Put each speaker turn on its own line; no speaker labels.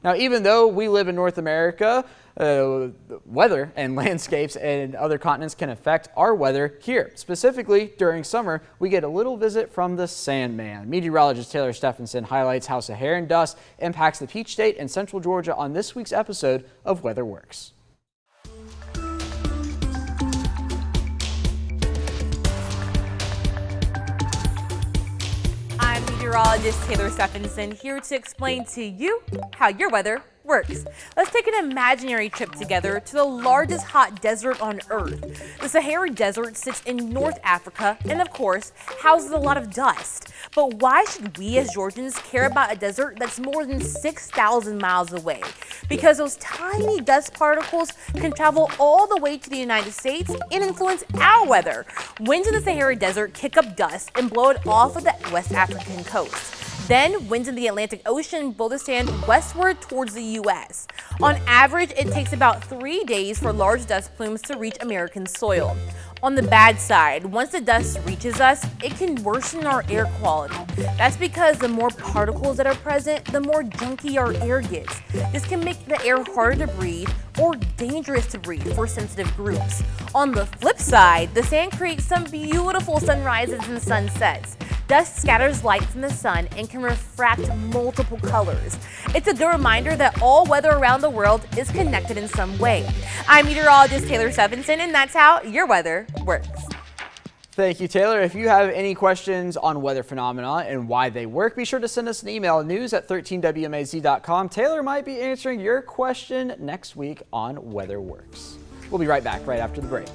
Now, even though we live in North America, weather and landscapes and other continents can affect our weather here. Specifically, during summer, we get a little visit from the Sandman. Meteorologist Taylor Stephenson highlights how Saharan dust impacts the Peach State and Central Georgia on this week's episode of Weather Works.
I'm meteorologist Taylor Stephenson here to explain to you how your weather works. Let's take an imaginary trip together to the largest hot desert on Earth. The Sahara Desert sits in North Africa and, of course, houses a lot of dust. But why should we as Georgians care about a desert that's more than 6,000 miles away? Because those tiny dust particles can travel all the way to the United States and influence our weather. Winds in the Sahara Desert kick up dust and blow it off of the West African coast. Then, winds in the Atlantic Ocean blow the sand westward towards the U.S. On average, it takes about 3 days for large dust plumes to reach American soil. On the bad side, once the dust reaches us, it can worsen our air quality. That's because the more particles that are present, the more junky our air gets. This can make the air harder to breathe or dangerous to breathe for sensitive groups. On the flip side, the sand creates some beautiful sunrises and sunsets. Dust scatters light from the sun and can refract multiple colors. It's a good reminder that all weather around the world is connected in some way. I'm meteorologist Taylor Stephenson, and that's how your weather works.
Thank you, Taylor. If you have any questions on weather phenomena and why they work, be sure to send us an email, news@13wmaz.com. Taylor might be answering your question next week on Weather Works. We'll be right back right after the break.